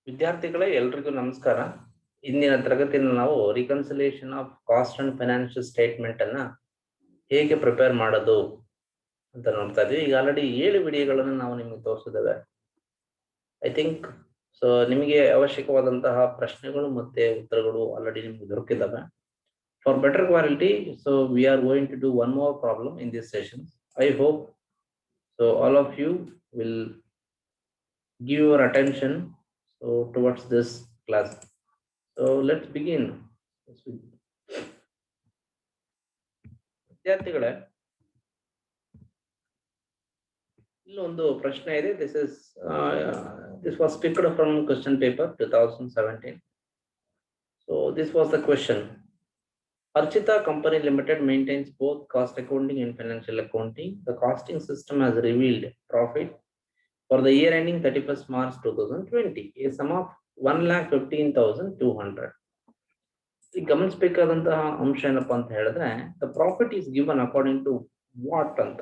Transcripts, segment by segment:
ವಿದ್ಯಾರ್ಥಿಗಳೇ ಎಲ್ರಿಗೂ ನಮಸ್ಕಾರ. ಇಂದಿನ ತರಗತಿಯಲ್ಲಿ ನಾವು reconciliation of cost and financial statement ಅನ್ನ ಹೇಗೆ ಪ್ರಿಪೇರ್ ಮಾಡೋದು ಅಂತ ನೋಡ್ತಾ ಇದ್ವಿ. ಈಗ ಆಲ್ರೆಡಿ 7 ವಿಡಿಯೋಗಳನ್ನು ನಾವು ನಿಮಗೆ ತೋರಿಸಿದ್ದೇವೆ. ಐ ಥಿಂಕ್ ಸೊ ನಿಮಗೆ ಅವಶ್ಯಕವಾದಂತಹ ಪ್ರಶ್ನೆಗಳು ಮತ್ತೆ ಉತ್ತರಗಳು ಆಲ್ರೆಡಿ ನಿಮಗೆ ದೊರಕಿದ್ದಾವೆ. For better quality, so we are going to do one more problem in this session. I hope so all of you will give your attention towards this class. So let's begin. ವಿದ್ಯಾರ್ಥಿಗಳೇ, ಇಲ್ಲೊಂದು ಪ್ರಶ್ನೆ ಇದೆ. This was picked from question paper 2017. So this was the question. Archita Company Limited maintains both cost accounting and financial accounting. The costing system has revealed profit for the year ending 31st March 2020, a sum of 1,15,200. ಗಮನಿಸಬೇಕಾದಂತಹ ಅಂಶ ಏನಪ್ಪಾ ಅಂತ ಹೇಳಿದ್ರೆ, the profit is given according to what ಅಂತ,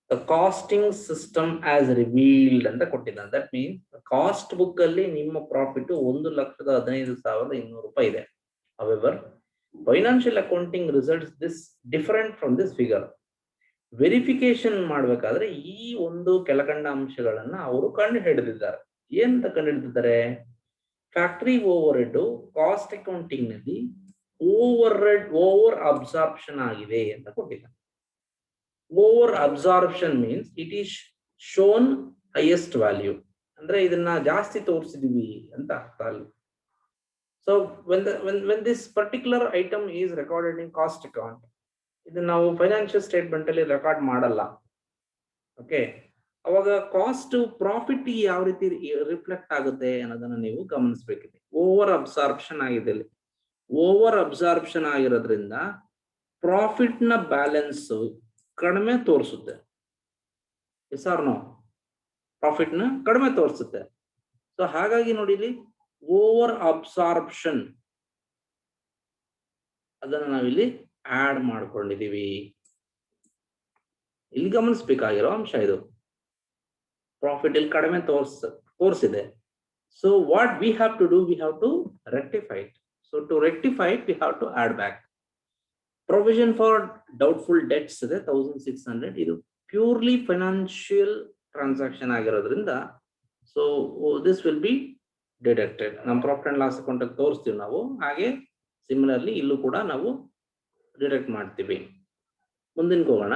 the costing system as revealed ಅಂತ ಕೊಟ್ಟಿದ್ದಾನೆ. That means cost book ಅಲ್ಲಿ ನಿಮ್ಮ profit 1,15,200 ರೂಪಾಯಿ ಇದೆ. However financial accounting results this different from this figure. Verification ಮಾಡಬೇಕಾದ್ರೆ ಈ ಒಂದು ಕೆಳಕಂಡ ಅಂಶಗಳನ್ನ ಅವರು ಕಂಡು ಹಿಡಿದಿದ್ದಾರೆ. ಏನಂತ ಕಂಡು ಹಿಡಿದಿದ್ದಾರೆ? Factory over head cost accounting ನಲ್ಲಿ ಓವರ್ ಅಬ್ಸಾರ್ಪ್ಷನ್ ಆಗಿದೆ ಅಂತ ಕೊಟ್ಟಿದ್ದಾರೆ. Over absorption means it is shown highest value, ಅಂದ್ರೆ ಇದನ್ನ ಜಾಸ್ತಿ ತೋರಿಸಿದೀವಿ ಅಂತ ಅರ್ಥ ಅಲ್ಲಿ. So when this particular item is recorded in cost account, ಇದನ್ನ ನಾವು ಫೈನಾನ್ಷಿಯಲ್ ಸ್ಟೇಟ್ಮೆಂಟ್ ಅಲ್ಲಿ ರೆಕಾರ್ಡ್ ಮಾಡಲ್ಲ. ಓಕೆ, ಅವಾಗ ಕಾಸ್ಟ್ ಪ್ರಾಫಿಟ್ ಯಾವ ರೀತಿ ರಿಫ್ಲೆಕ್ಟ್ ಆಗುತ್ತೆ ಅನ್ನೋದನ್ನ ನೀವು ಗಮನಿಸಬೇಕಿದೆ. ಓವರ್ ಅಬ್ಸಾರ್ಪ್ಷನ್ ಆಗಿದೆ. ಓವರ್ ಅಬ್ಸಾರ್ಪ್ಷನ್ ಆಗಿರೋದ್ರಿಂದ ಪ್ರಾಫಿಟ್ ನ ಬ್ಯಾಲೆನ್ಸ್ ಕಡಿಮೆ ತೋರಿಸುತ್ತೆ. S R no? ಪ್ರಾಫಿಟ್ ನ ಕಡಿಮೆ ತೋರಿಸುತ್ತೆ. ಸೊ ಹಾಗಾಗಿ ನೋಡಿ, ಇಲ್ಲಿ ಓವರ್ ಅಬ್ಸಾರ್ಪ್ಷನ್ ಅದನ್ನ ನಾವಿಲ್ಲಿ ಆಡ್ ಮಾಡ್ಕೊಂಡಿದೀವಿ. ಇಲ್ಲಿ ಗಮನಿಸಬೇಕಾಗಿರೋ ಅಂಶ ಇದು. ಪ್ರಾಫಿಟ್ ಇಲ್ಲಿ ಕಡಿಮೆ ತೋರಿಸಿದೆ. So what we have to do, we have to rectify it. So to rectify it we have to add back. Provision for doubtful debts ಇದೆ 1600. ಇದು ಪ್ಯೂರ್ಲಿ ಫೈನಾನ್ಷಿಯಲ್ ಟ್ರಾನ್ಸಾಕ್ಷನ್ ಆಗಿರೋದ್ರಿಂದ so this will be deducted. ನಮ್ಮ profit and loss account ತೋರಿಸ್ತೀವಿ ನಾವು. ಹಾಗೆ similarly ಇಲ್ಲೂ ಕೂಡ ನಾವು ಡಿಡಕ್ಟ್ ಮಾಡ್ತೀವಿ. ಮುಂದಿನ ಹೋಗೋಣ.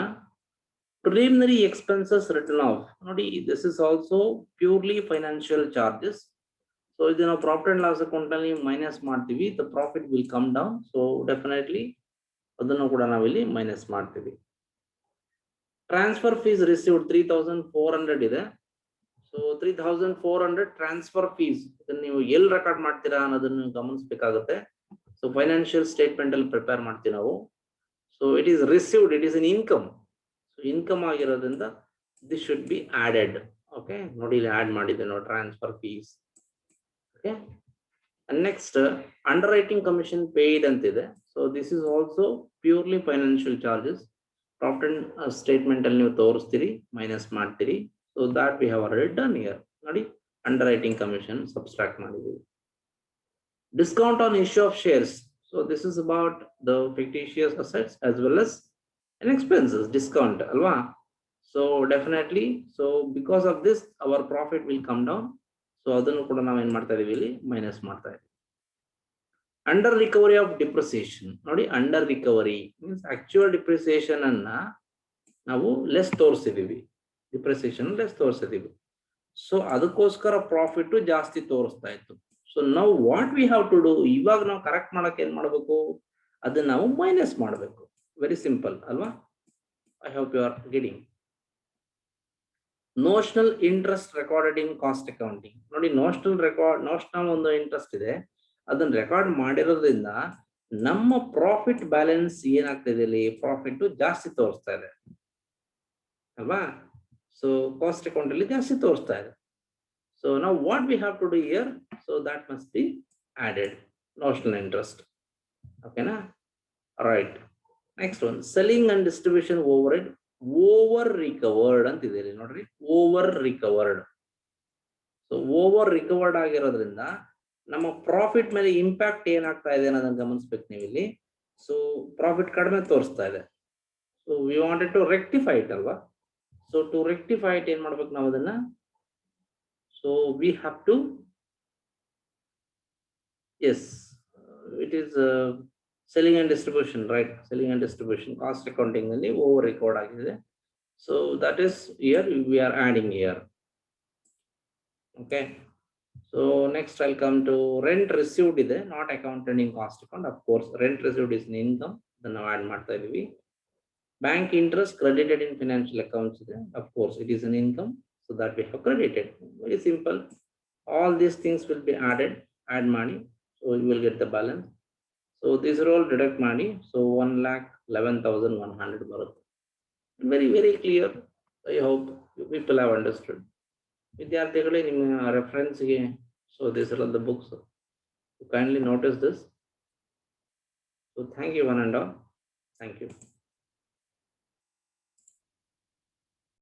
Preliminary expenses written off. ನೋಡಿ, this is also purely financial charges. So ಇದು ನಾವು ಪ್ರಾಫಿಟ್ ಅಂಡ್ ಲಾಸ್ ಅಕೌಂಟ್ ನಲ್ಲಿ ಮೈನಸ್ ಮಾಡ್ತೀವಿ. The profit will come down. So definitely ಅದನ್ನು ಕೂಡ ನಾವಿಲ್ಲಿ ಮೈನಸ್ ಮಾಡ್ತೀವಿ. ಟ್ರಾನ್ಸ್ಫರ್ ಫೀಸ್ ರಿಸೀವ್ಡ್ 3,400 ಇದೆ. ಸೊ 3,400 ಟ್ರಾನ್ಸ್ಫರ್ ಫೀಸ್ ಇದನ್ನ ನೀವು ಎಲ್ಲಿ ರೆಕಾರ್ಡ್ ಮಾಡ್ತೀರಾ ಅನ್ನೋದನ್ನು ಗಮನಿಸಬೇಕಾಗುತ್ತೆ. ಸೊ ಫೈನಾನ್ಷಿಯಲ್ ಸ್ಟೇಟ್ಮೆಂಟ್ ಅಲ್ಲಿ ಪ್ರಿಪೇರ್ ಮಾಡ್ತೀವಿ ನಾವು. So it is received, it is in income. So income ಆಗಿರೋದ್ರಿಂದ this should be added. Okay, ನೋಡಿ ಇಲ್ಲಿ ಆಡ್ ಮಾಡಿದ್ದೆ ನಾವು transfer fees. Okay, next underwriting commission paid ಅಂತಿದೆ. So this is also purely financial charges. Profit and statement ಅಲ್ಲಿ ನೀವು ತೋರಿಸ್ತೀರಿ, minus ಮಾಡ್ತೀರಿ. So that we have already done here. ನೋಡಿ, ಅಂಡರ್ ರೈಟಿಂಗ್ ಕಮಿಷನ್ ಸಬ್ಸ್ಟ್ರಾಕ್ಟ್ ಮಾಡಿದ್ದೀವಿ. Discount on issue of shares. So this is about the fictitious assets as well as an expenses discount, alwa. So definitely, so because of this our profit will come down. So adannu kuda ನಾವು ಏನು ಮಾಡ್ತಾ ಇದೀವಿ, ಇಲ್ಲಿ minus ಮಾಡ್ತಾ ಇದೀವಿ. Under recovery of depreciation. ನೋಡಿ, under recovery means actual depreciation ಅನ್ನ ನಾವು ಲೆಸ್ ತೋರಿಸಿದೀವಿ, ಡಿಪ್ರಿಸಿಯೇಷನ್ ಲೆಸ್ ತೋರಿಸಿದೀವಿ. ಸೊ ಅದಕ್ಕೋಸ್ಕರ ಪ್ರಾಫಿಟ್ ಜಾಸ್ತಿ ತೋರಿಸ್ತಾ ಇತ್ತು. ಸೊ ನಾವು what we have to do, ಇವಾಗ ನಾವು ಕರೆಕ್ಟ್ ಮಾಡಕ್ಕೆ ಏನ್ ಮಾಡಬೇಕು, ಅದನ್ನ ನಾವು ಮೈನಸ್ ಮಾಡಬೇಕು. ವೆರಿ ಸಿಂಪಲ್ ಅಲ್ವಾ? I hope you are getting. Notional interest recorded in cost accounting. ನೋಡಿ, ನೋಷನಲ್ ಒಂದು ಇಂಟ್ರೆಸ್ಟ್ ಇದೆ, ಅದನ್ನ ರೆಕಾರ್ಡ್ ಮಾಡಿರೋದ್ರಿಂದ ನಮ್ಮ ಪ್ರಾಫಿಟ್ ಬ್ಯಾಲೆನ್ಸ್ ಏನಾಗ್ತಿದೆ, ಇಲ್ಲಿ ಪ್ರಾಫಿಟ್ ಜಾಸ್ತಿ ತೋರಿಸ್ತಾ ಇದೆ ಅಲ್ವಾ? ಸೊ ಕಾಸ್ಟ್ ಅಕೌಂಟ್ ಅಲ್ಲಿ ಜಾಸ್ತಿ ತೋರಿಸ್ತಾ ಇದೆ. So now what we have to do here, so that must be added, notional interest. Okay na? All right, next one, selling and distribution overhead over recovered antideli nodri, over recovered. So over recovered ಆಗಿರೋದ್ರಿಂದ ನಮ್ಮ profit ಮೇಲೆ impact ಏನಾಗ್ತಾ ಇದೆ ಅನ್ನೋದನ್ನ ಗಮನಿಸ್ಬೇಕು ನೀವು ಇಲ್ಲಿ. So profit ಕಡಿಮೆ ತೋರಿಸ್ತಾ ಇದೆ. So we wanted to rectify it ಅಲ್ವಾ. ಸೊ ಟು ರೆಕ್ಟಿಫೈ ಇಟ್ ಏನ್ ಮಾಡ್ಬೇಕು ನಾವು ಅದನ್ನ. So we have to as it is selling and distribution, right? Selling and distribution cost accounting ನಲ್ಲಿ ಓವರ್ ರೆಕಾರ್ಡ್ ಆಗಿದೆ. So that is here we are adding here. Okay. So next I'll come to rent received ಇದೆ, not accounted in cost account. Of course rent received is an income, then ನಾವು add ಮಾಡ್ತಾ ಇದೀವಿ. Bank interest credited in financial accounts ಇದೆ, of course it is an income, so that we have credited. Very simple. All these things will be added, add money, so you will get the balance. So these are all deduct money. So 1,11,100 ಬರುತ್ತೆ. Very very clear. I hope you people have understood. ವಿದ್ಯಾರ್ಥಿಗಳೇ ನಿಮ್ಮ ರೆಫರೆನ್ಸ್ಗೆ so these are all the books. So kindly notice this. So thank you one and all. Thank you.